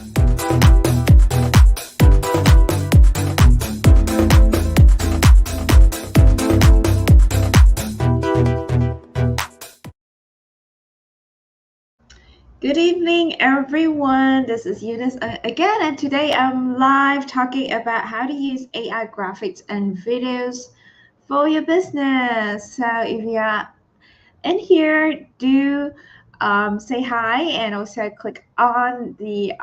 Good evening, everyone. This is Eunice again, and today I'm live talking about how to use AI graphics and videos for your business. So if you are in here, do say hi and also click on the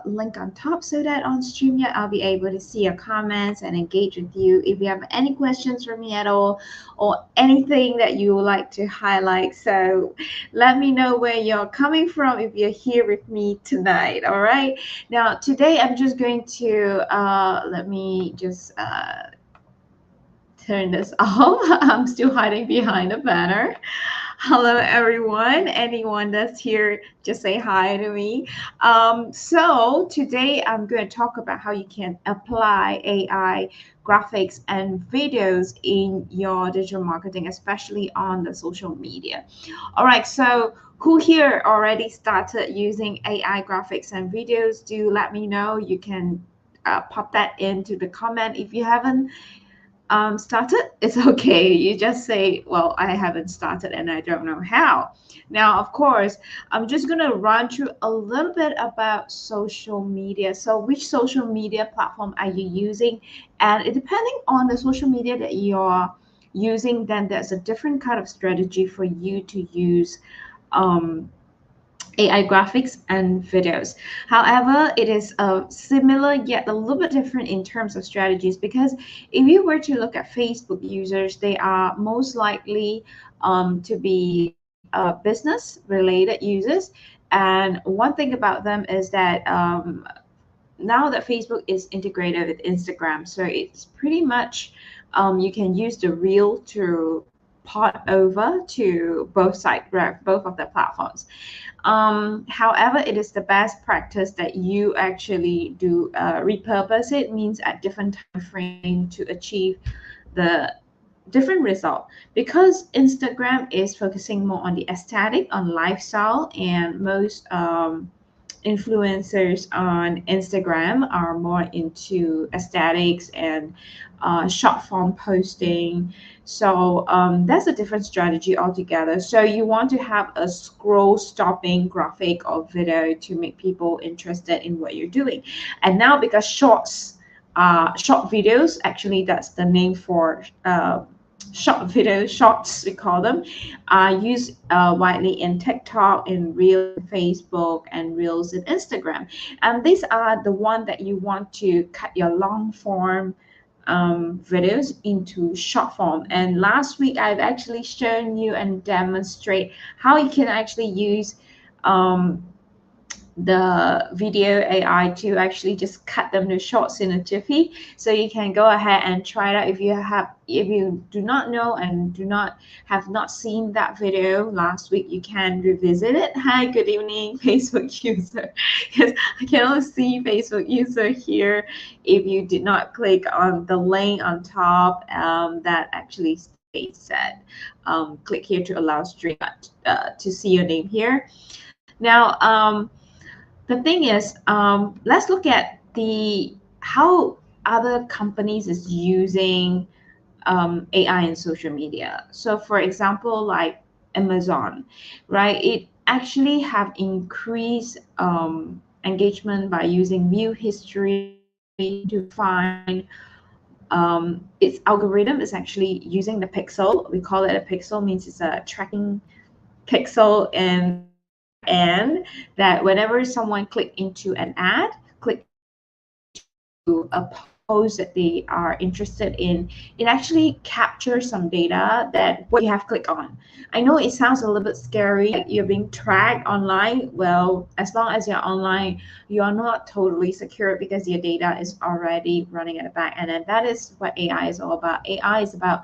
link on top so that on StreamYard I'll be able to see your comments and engage with you. If you have any questions for me at all or anything that you would like to highlight, so let me know where you're coming from if you're here with me tonight. All right. Now, today I'm just going to let me just turn this off. I'm still hiding behind a banner. Hello, everyone. Anyone that's here, just say hi to me. So today I'm going to talk about how you can apply AI graphics and videos in your digital marketing, especially on the social media. All right. So who here already started using AI graphics and videos? Do let me know. You can pop that into the comment. If you haven't started, it's okay. You just say, well, I haven't started and I don't know how. Now, of course, I'm just going to run through a little bit about social media. So which social media platform are you using? And depending on the social media that you're using, then there's a different kind of strategy for you to use um, AI graphics and videos. However, it is similar yet a little bit different in terms of strategies, because if you were to look at Facebook users, they are most likely to be business related users. And one thing about them is that now that Facebook is integrated with Instagram, so it's pretty much you can use the reel to port over to both side, both of the platforms. However, it is the best practice that you actually do repurpose it, means at different time frame to achieve the different result, because Instagram is focusing more on the aesthetic, on lifestyle, and most influencers on Instagram are more into aesthetics and short form posting. So that's a different strategy altogether. So you want to have a scroll stopping graphic or video to make people interested in what you're doing. And now because short videos, actually that's the name for short video, shorts we call them, are used widely in TikTok, in Reels, Facebook, and Reels in Instagram. And these are the one that you want to cut your long form videos into short form. And last week, I've actually shown you and demonstrate how you can actually use um, the video AI to actually just cut them to shorts in a jiffy. So you can go ahead and try it out if you do not know and have not seen that video last week, you can revisit it. Hi, good evening, Facebook user. Because I can only see Facebook user here. If you did not click on the link on top, that actually states that click here to allow stream to see your name here. Now, the thing is, let's look at the how other companies is using AI in social media. So, for example, like Amazon, right? It actually have increased engagement by using view history to find its algorithm is actually using the pixel. We call it a pixel, means it's a tracking pixel, and that whenever someone click into an ad, click to a post that they are interested in, it actually captures some data that what you have clicked on. I know it sounds a little bit scary, like you're being tracked online. Well, as long as you're online, you are not totally secure because your data is already running at the back end. And that is what AI is all about. AI is about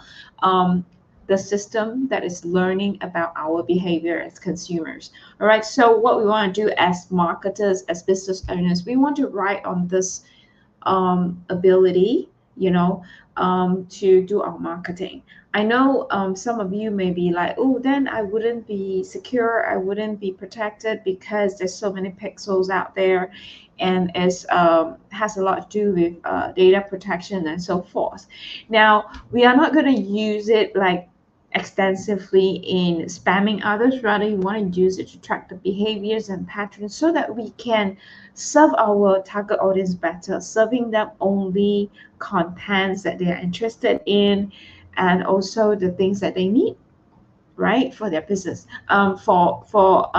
the system that is learning about our behavior as consumers. All right. So what we want to do as marketers, as business owners, we want to ride on this ability you know, to do our marketing. I know some of you may be like, oh, then I wouldn't be secure, I wouldn't be protected because there's so many pixels out there, and it's has a lot to do with data protection and so forth. Now, we are not going to use it like extensively in spamming others. Rather, you want to use it to track the behaviors and patterns so that we can serve our target audience better, serving them only contents that they are interested in, and also the things that they need, right, for their business. For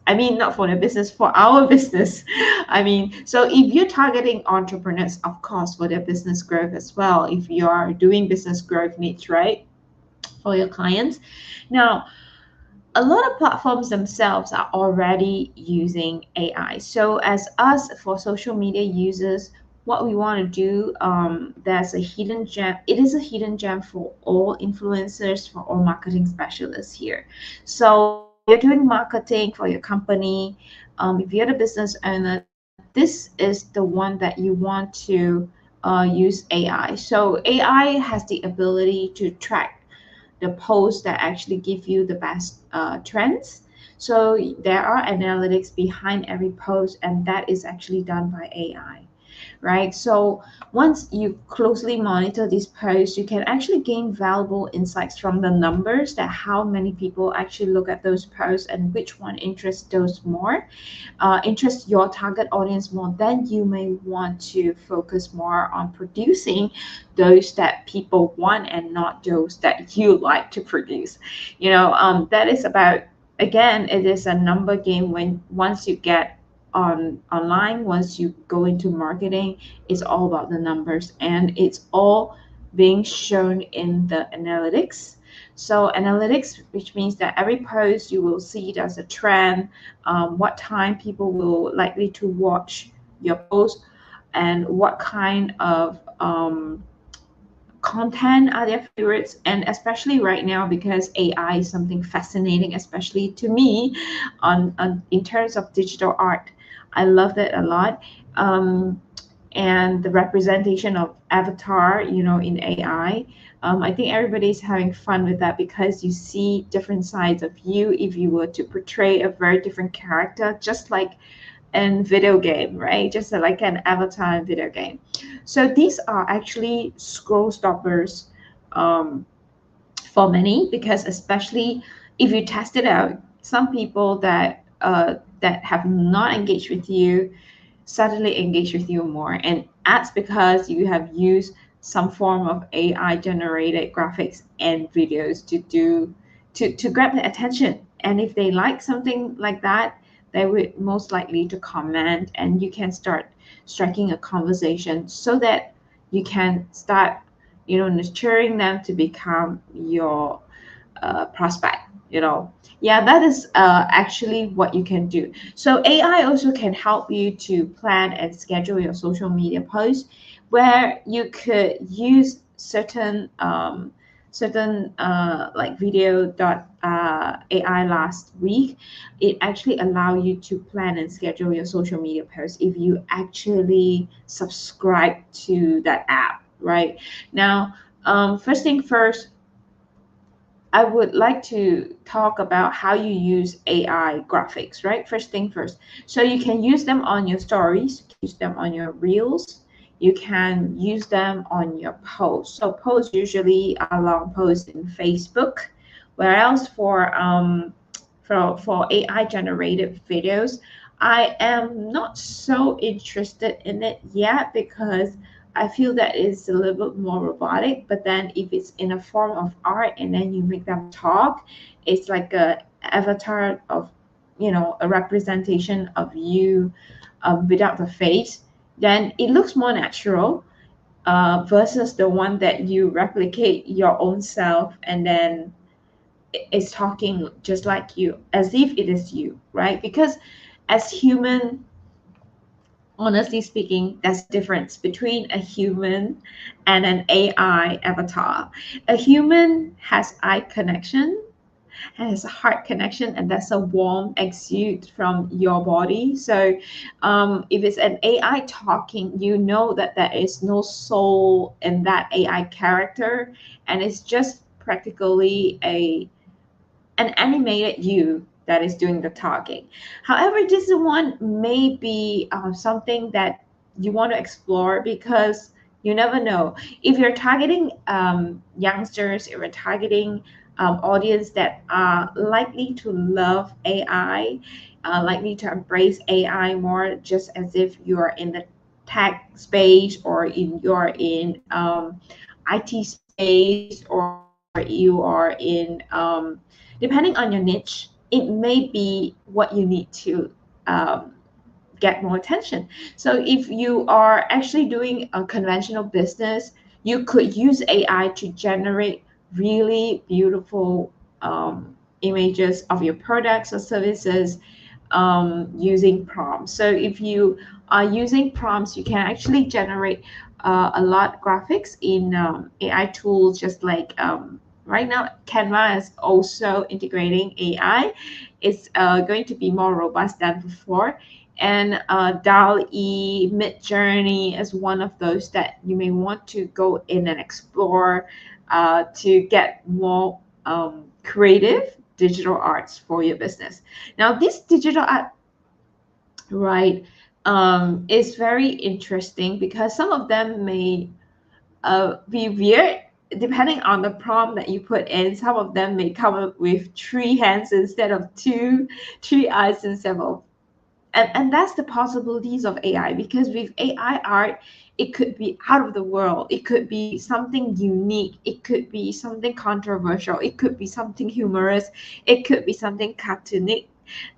I mean, not for their business, for our business. I mean, so if you're targeting entrepreneurs, of course, for their business growth as well, if you are doing business growth needs, right, for your clients. Now, a lot of platforms themselves are already using AI. So as us for social media users, what we want to do, there's a hidden gem. It is a hidden gem for all influencers, for all marketing specialists here. So if you're doing marketing for your company, if you're the business owner, this is the one that you want to use AI. So AI has the ability to track the posts that actually give you the best trends. So there are analytics behind every post, and that is actually done by AI, right? So once you closely monitor these posts, you can actually gain valuable insights from the numbers, that how many people actually look at those posts and which one interests those more, interests your target audience more. Then you may want to focus more on producing those that people want and not those that you like to produce. That is about, again, it is a number game. When once you get on online, once you go into marketing, it's all about the numbers, and it's all being shown in the analytics. So analytics, which means that every post you will see it as a trend, what time people will likely to watch your post, and what kind of content are their favorites. And especially right now, because AI is something fascinating, especially to me, on in terms of digital art, I love that a lot. And the representation of avatar, in AI, I think everybody's having fun with that, because you see different sides of you if you were to portray a very different character, just like in video game, right? Just like an avatar in video game. So these are actually scroll stoppers, um, for many, because especially if you test it out, some people that have not engaged with you suddenly engage with you more, and that's because you have used some form of AI generated graphics and videos to grab their attention. And if they like something like that, they would most likely to comment, and you can start striking a conversation so that you can start, nurturing them to become your prospect. Yeah, that is actually what you can do. So AI also can help you to plan and schedule your social media posts, where you could use certain like video dot AI last week. It actually allow you to plan and schedule your social media posts if you actually subscribe to that app, right? Now, first thing first, I would like to talk about how you use AI graphics, right? First thing first. So you can use them on your stories, you can use them on your reels, you can use them on your posts. So posts usually are long posts in Facebook, whereas for AI generated videos, I am not so interested in it yet, because I feel that it's a little bit more robotic. But then if it's in a form of art and then you make them talk, it's like a avatar of, a representation of you, without the face. Then it looks more natural, versus the one that you replicate your own self, and then it's talking just like you, as if it is you, right? Because as human, honestly speaking, there's a difference between a human and an AI avatar. A human has eye connection, has a heart connection, and that's a warm exude from your body. So if it's an AI talking, you know that there is no soul in that AI character, and it's just practically an animated you that is doing the talking. However, this one may be something that you want to explore, because you never know if you're targeting youngsters, if you're targeting audience that are likely to love AI, likely to embrace AI more, just as if you are in the tech space, or in you're in IT space, or you are in depending on your niche, it may be what you need to um, get more attention. So if you are actually doing a conventional business, you could use AI to generate really beautiful images of your products or services using prompts. So if you are using prompts, you can actually generate a lot of graphics in AI tools, just like right now Canva is also integrating AI. It's going to be more robust than before. And DALL-E, Midjourney is one of those that you may want to go in and explore to get more creative digital arts for your business. Now, this digital art, right, is very interesting, because some of them may be weird depending on the prompt that you put in. Some of them may come up with three hands instead of two, three eyes instead of, and that's the possibilities of AI, because with AI art, it could be out of the world, it could be something unique, it could be something controversial, it could be something humorous, it could be something cartoonic,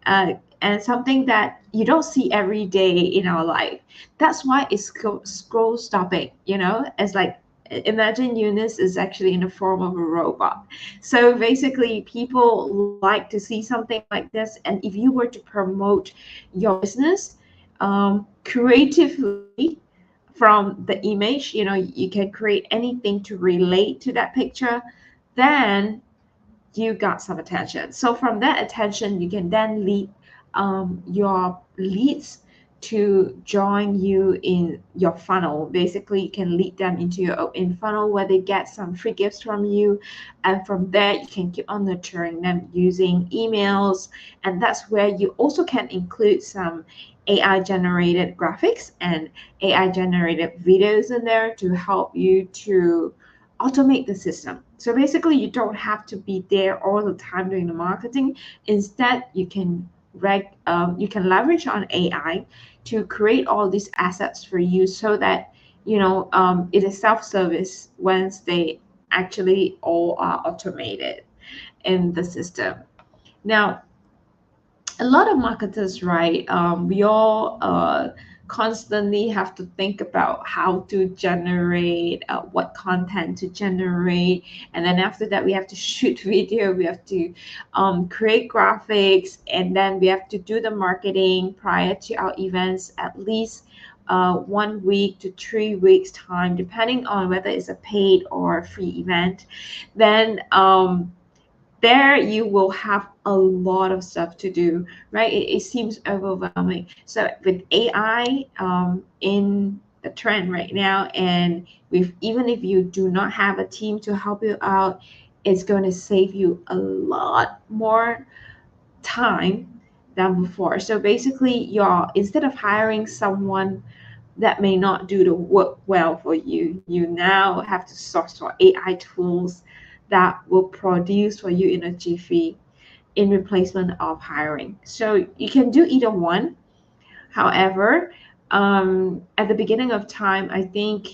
and something that you don't see every day in our life. That's why it's scroll stopping, it's like, imagine Eunice is actually in the form of a robot. So basically, people like to see something like this, and if you were to promote your business creatively from the image, you can create anything to relate to that picture, then you got some attention. So from that attention, you can then lead your leads to join you in your funnel. Basically, you can lead them into your open funnel, where they get some free gifts from you. And from there, you can keep on nurturing them using emails. And that's where you also can include some AI generated graphics and AI generated videos in there to help you to automate the system. So basically, you don't have to be there all the time doing the marketing. Instead, you can leverage on AI to create all these assets for you, so that it is self-service once they actually all are automated in the system. Now, a lot of marketers, right? We all constantly have to think about how to generate, what content to generate, and then after that, we have to shoot video, we have to create graphics, and then we have to do the marketing prior to our events, at least 1 week to 3 weeks time, depending on whether it's a paid or free event. Then there you will have a lot of stuff to do, right? It seems overwhelming. So with AI in the trend right now, and with even if you do not have a team to help you out, it's going to save you a lot more time than before. So basically, you're instead of hiring someone that may not do the work well for you, you now have to source for AI tools that will produce for you in a jiffy, in replacement of hiring. So you can do either one. However, at the beginning of time, I think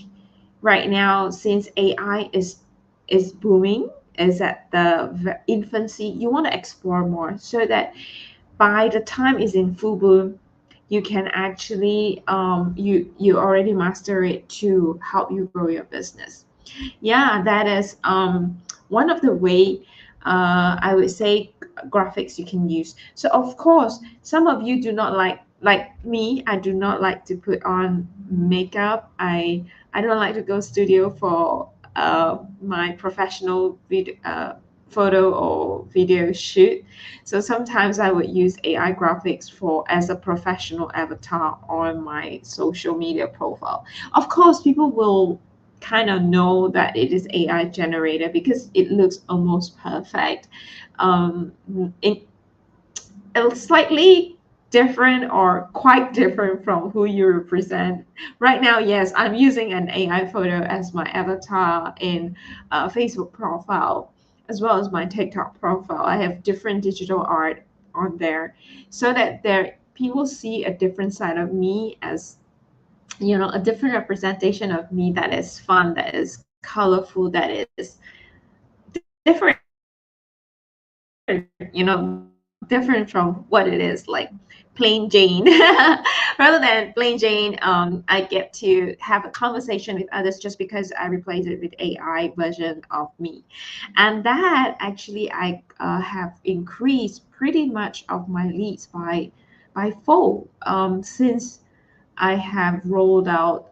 right now, since AI is booming, is at the infancy, you want to explore more, so that by the time it's in full bloom, you can actually you already master it to help you grow your business. Yeah, that is one of the way, I would say, graphics you can use. So of course, some of you do not like me. I do not like to put on makeup. I don't like to go studio for my professional video photo or video shoot. So sometimes I would use AI graphics for as a professional avatar on my social media profile. Of course, people will kind of know that it is AI generated because it looks almost perfect. Um, it, it's slightly different or quite different from who you represent. Right now, yes, I'm using an AI photo as my avatar in Facebook profile as well as my TikTok profile. I have different digital art on there so that there people see a different side of me, as a different representation of me that is fun, that is colorful, that is different, different from what it is like plain Jane. Rather than plain Jane, I get to have a conversation with others just because I replace it with AI version of me. And that actually I have increased pretty much of my leads by fold since I have rolled out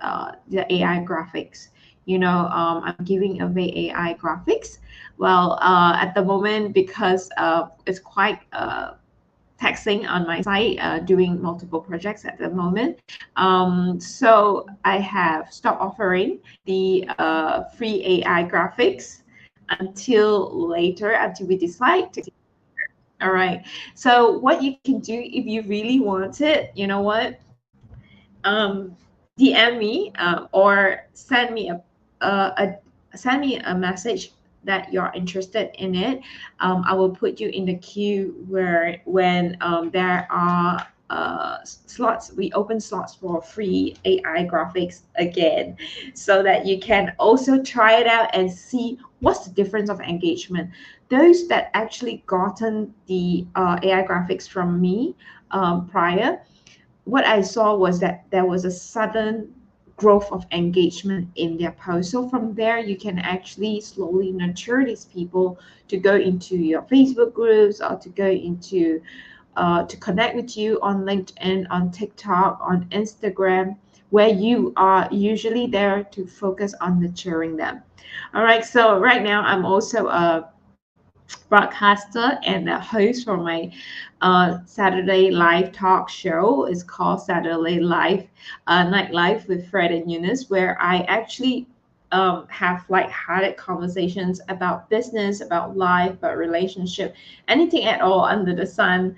the AI graphics. I'm giving away AI graphics. Well, at the moment, because it's quite taxing on my side, doing multiple projects at the moment. So I have stopped offering the free AI graphics until later, until we decide to. All right. So what you can do if you really want it, you know what? DM me or send me a message that you're interested in it. I will put you in the queue where when there are slots, we open slots for free AI graphics again, so that you can also try it out and see what's the difference of engagement. Those that actually gotten the AI graphics from me prior, what I saw was that there was a sudden growth of engagement in their post. So from there, you can actually slowly nurture these people to go into your Facebook groups or to go into to connect with you on LinkedIn, on TikTok, on Instagram, where you are usually there to focus on nurturing them. All right. So right now, I'm also a broadcaster and a host for my Saturday live talk show. It's called Saturday Live Night Live with Fred and Eunice, where I actually have light-hearted conversations about business, about life, about relationship, anything at all under the sun,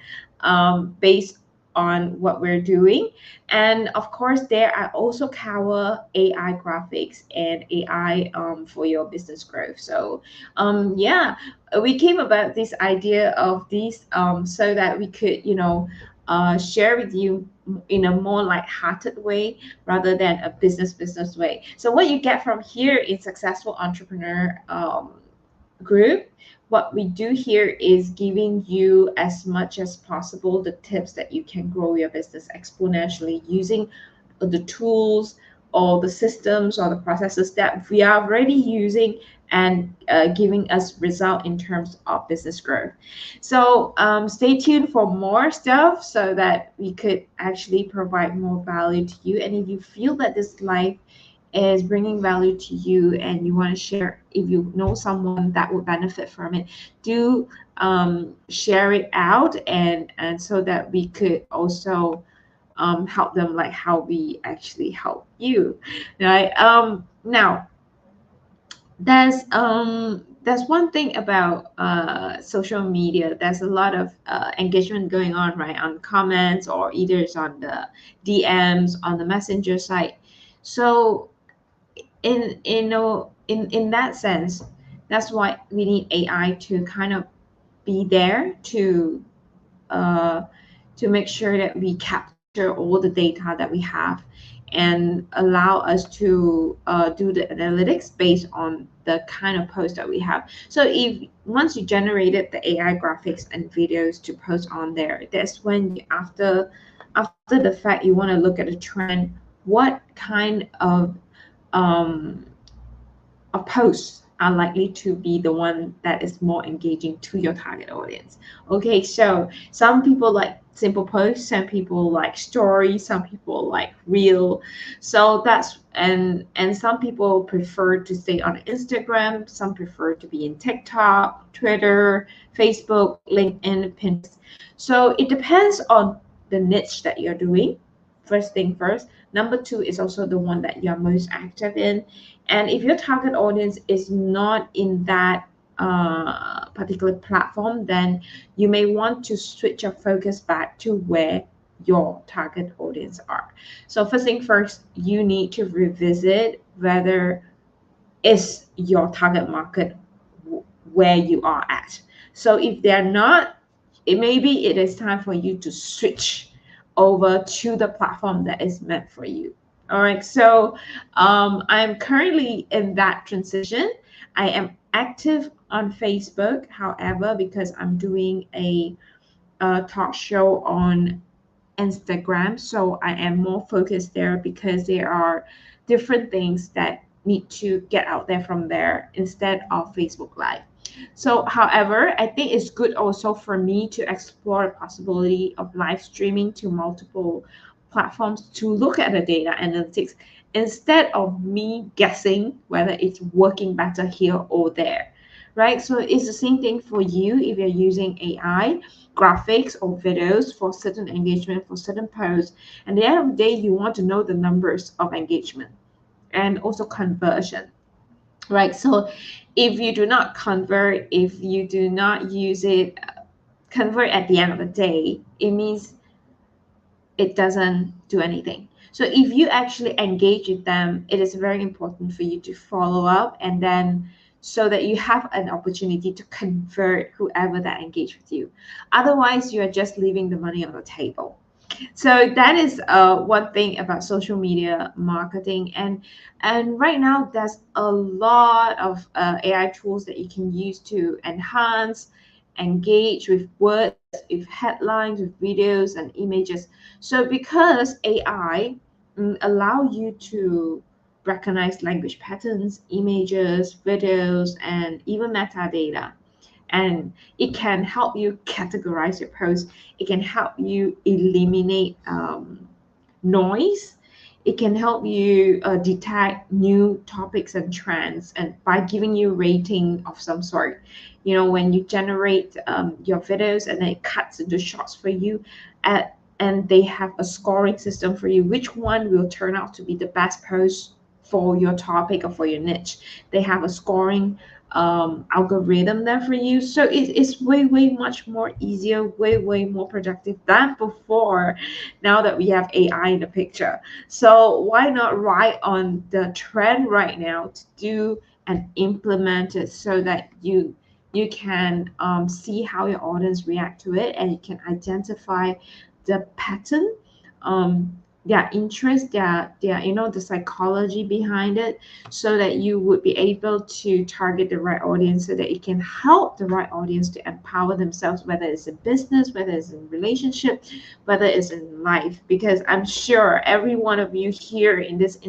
based on what we're doing. And of course, there I also cover AI graphics and AI for your business growth. So yeah, we came about this idea of these so that we could share with you in a more light-hearted way rather than a business way. So what you get from here in Successful Entrepreneur Group, what we do here is giving you as much as possible the tips that you can grow your business exponentially using the tools or the systems or the processes that we are already using and giving us result in terms of business growth. So stay tuned for more stuff so that we could actually provide more value to you. And if you feel that this life is bringing value to you and you want to share, if you know someone that would benefit from it, do share it out, and so that we could also help them like how we actually help you, right? Now there's one thing about social media. There's a lot of engagement going on, right, on comments or either it's on the DMs on the messenger site. So in that sense, that's why we need AI to kind of be there uh, to make sure that we capture all the data that we have and allow us to do the analytics based on the kind of post that we have. So if once you generated the AI graphics and videos to post on there, that's when you, after the fact, you want to look at the trend. What kind um, of posts are likely to be the one that is more engaging to your target audience? Okay, so some people like simple posts, some people like stories, some people like reel. So that's and some people prefer to stay on Instagram, some prefer to be in TikTok, Twitter, Facebook, LinkedIn, Pinterest. So it depends on the niche that you're doing. First thing first. Number two is also the one that you're most active in. And if your target audience is not in that particular platform, then you may want to switch your focus back to where your target audience are. So first thing first, you need to revisit whether is your target market where you are at. So if they're not, maybe it is time for you to switch over to the platform that is meant for you. All right, so I'm currently in that transition. I am active on Facebook, however, because I'm doing a talk show on Instagram. So I am more focused there because there are different things that need to get out there from there instead of Facebook Live. So, however, I think it's good also for me to explore the possibility of live streaming to multiple platforms to look at the data analytics instead of me guessing whether it's working better here or there, right? So it's the same thing for you if you're using AI graphics or videos for certain engagement for certain posts. And at the end of the day, you want to know the numbers of engagement and also conversion, right? So if you do not convert, if you do not use it, convert at the end of the day, it means it doesn't do anything. So if you actually engage with them, it is very important for you to follow up and then so that you have an opportunity to convert whoever that engage with you. Otherwise, you're just leaving the money on the table. So that is one thing about social media marketing, and right now there's a lot of AI tools that you can use to enhance, engage with words, with headlines, with videos and images. So because AI allow you to recognize language patterns, images, videos, and even metadata, and it can help you categorize your post. It can help you eliminate noise. It can help you detect new topics and trends, and by giving you rating of some sort. You know, when you generate your videos and then it cuts into shots for you, and they have a scoring system for you, which one will turn out to be the best post for your topic or for your niche. They have a scoring algorithm there for you. So it's way much more easier, way more productive than before, now that we have AI in the picture. So why not ride on the trend right now to do and implement it so that you can see how your audience react to it, and you can identify the pattern, their interest, their the psychology behind it, so that you would be able to target the right audience, so that it can help the right audience to empower themselves, whether it's in business, whether it's in relationship, whether it's in life. Because I'm sure every one of you here in this uh,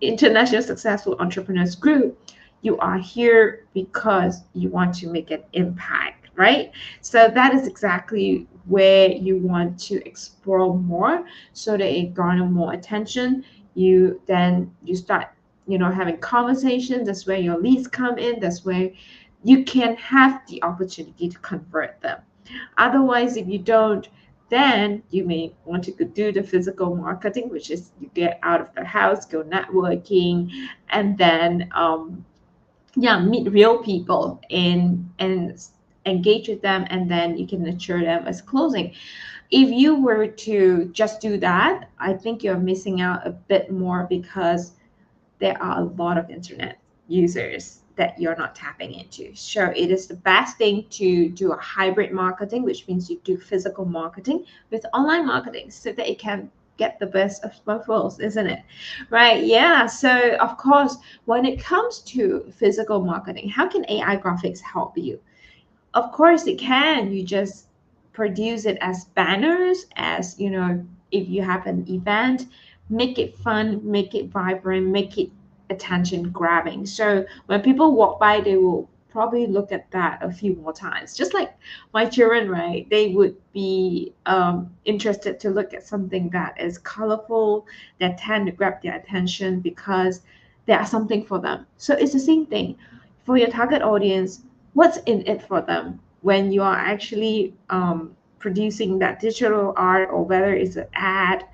international successful entrepreneurs group, you are here because you want to make an impact, right? So that is exactly where you want to explore more, so that it garner more attention. You start, having conversations. That's where your leads come in. That's where you can have the opportunity to convert them. Otherwise, if you don't, then you may want to do the physical marketing, which is you get out of the house, go networking, and then yeah, meet real people and engage with them, and then you can nurture them as closing. If you were to just do that, I think you're missing out a bit more, because there are a lot of internet users that you're not tapping into. So it is the best thing to do a hybrid marketing, which means you do physical marketing with online marketing, so that it can get the best of both worlds, isn't it? Right? Yeah. So of course, when it comes to physical marketing, how can AI graphics help you? Of course it can. You just produce it as banners, as if you have an event, make it fun, make it vibrant, make it attention grabbing. So when people walk by, they will probably look at that a few more times. Just like my children, right? They would be interested to look at something that is colorful, that tend to grab their attention because there are something for them. So it's the same thing for your target audience. What's in it for them when you are actually producing that digital art, or whether it's an ad,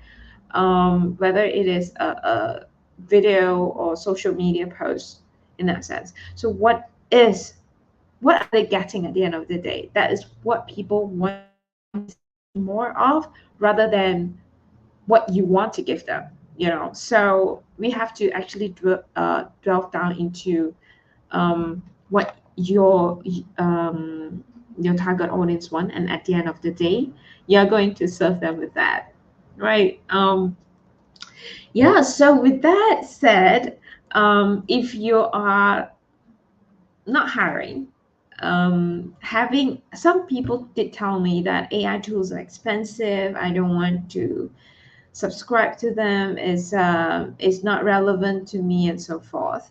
whether it is a video or social media post in that sense. So what are they getting at the end of the day? That is what people want more of, rather than what you want to give them. So we have to actually delve down into what your target audience want, and at the end of the day, you're going to serve them with that, right? Yeah. So with that said, if you are not hiring, having some people did tell me that AI tools are expensive. I don't want to subscribe to them. Is not relevant to me, and so forth.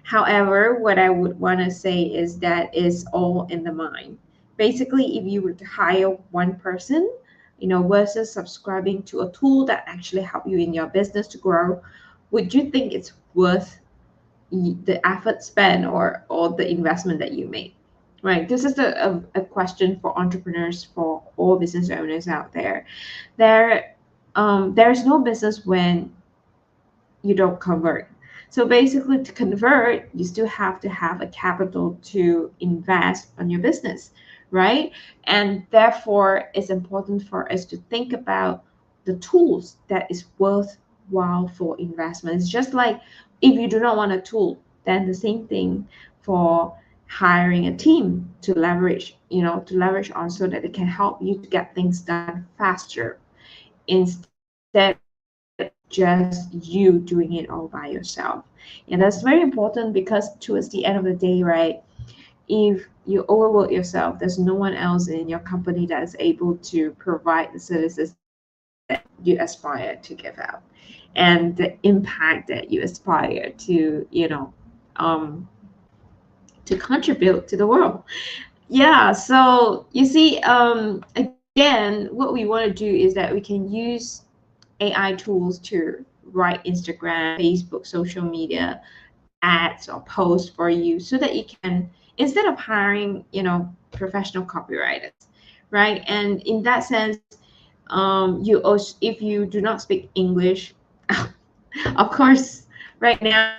However, what I would want to say is that is all in the mind. Basically, if you were to hire one person, versus subscribing to a tool that actually help you in your business to grow, would you think it's worth the effort spent, or the investment that you made? Right. This is a question for entrepreneurs, for all business owners out there. There is no business when you don't convert. So basically, to convert, you still have to have a capital to invest on your business, right? And therefore, it's important for us to think about the tools that is worthwhile for investment. It's just like, if you do not want a tool, then the same thing for hiring a team to leverage on, so that it can help you to get things done faster, instead just you doing it all by yourself. And that's very important, because towards the end of the day, right, if you overwork yourself, there's no one else in your company that is able to provide the services that you aspire to give out, and the impact that you aspire to, um, to contribute to the world. Yeah. So you see, again, what we want to do is that we can use AI tools to write Instagram, Facebook, social media ads or posts for you, so that you can, instead of hiring, professional copywriters, right? And in that sense, you also, if you do not speak English, of course, right now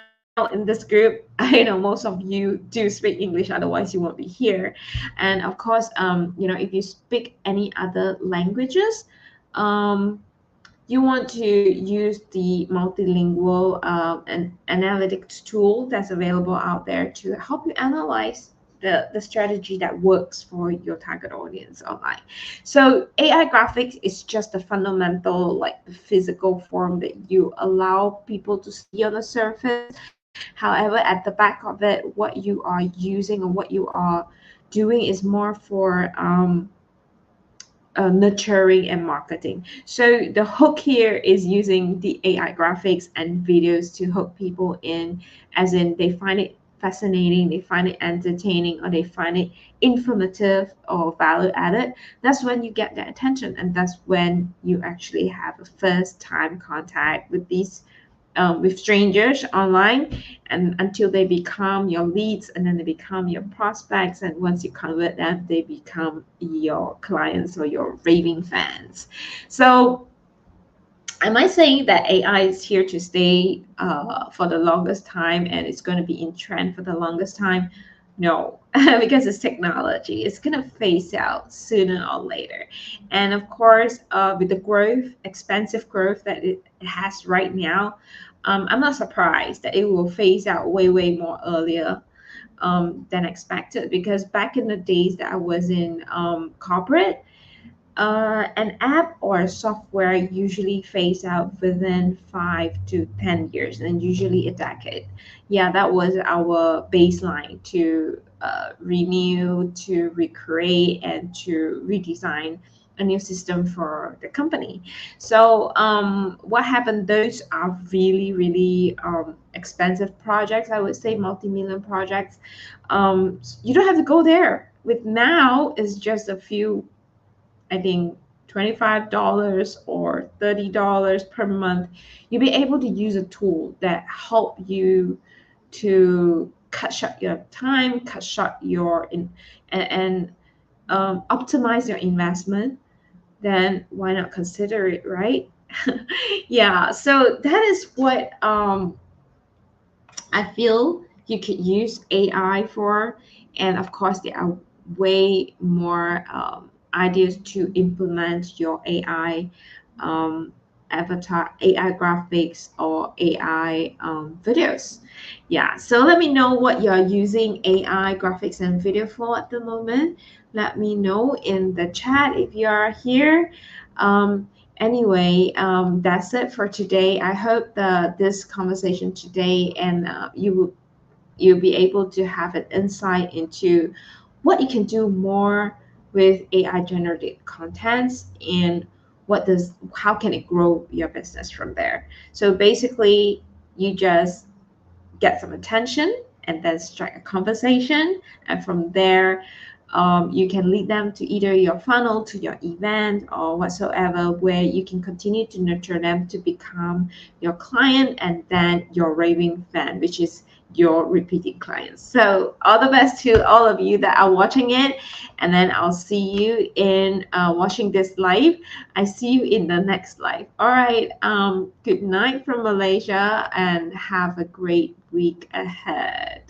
in this group, I know most of you do speak English, otherwise you won't be here. And of course, if you speak any other languages, um, you want to use the multilingual and analytics tool that's available out there to help you analyze the strategy that works for your target audience online. So AI graphics is just a fundamental, like, physical form that you allow people to see on the surface. However, at the back of it, what you are using or what you are doing is more for nurturing and marketing. So the hook here is using the AI graphics and videos to hook people in, as in they find it fascinating, they find it entertaining, or they find it informative or value added. That's when you get their attention, and that's when you actually have a first time contact with strangers online, and until they become your leads, and then they become your prospects, and once you convert them, they become your clients or your raving fans. So am I saying that AI is here to stay for the longest time, and it's going to be in trend for the longest time? No, because it's technology. It's going to phase out sooner or later. And of course, with the expensive growth that it has right now, I'm not surprised that it will phase out way, way more earlier than expected. Because back in the days that I was in corporate, an app or a software usually phase out within 5 to 10 years, and usually a decade. Yeah, that was our baseline to renew, to recreate, and to redesign a new system for the company. So what happened? Those are really, really expensive projects. I would say multi-million projects. You don't have to go there. With now, it's just a few, I think, $25 or $30 per month. You'll be able to use a tool that help you to cut short your time, cut short your and optimize your investment. Then why not consider it, right? Yeah, so that is what I feel you could use AI for. And of course, there are way more ideas to implement your AI avatar, AI graphics, or AI videos. Yeah, so let me know what you're using AI graphics and video for at the moment. Let me know in the chat if you are here. Anyway, that's it for today. I hope this conversation today and you'll be able to have an insight into what you can do more with AI generated contents and how can it grow your business from there. So basically, you just get some attention and then strike a conversation, and from there you can lead them to either your funnel, to your event, or whatsoever, where you can continue to nurture them to become your client and then your raving fan, which is your repeating clients. So all the best to all of you that are watching it, and then I'll see you in watching this live. I see you in the next live. All right. Good night from Malaysia and have a great week ahead.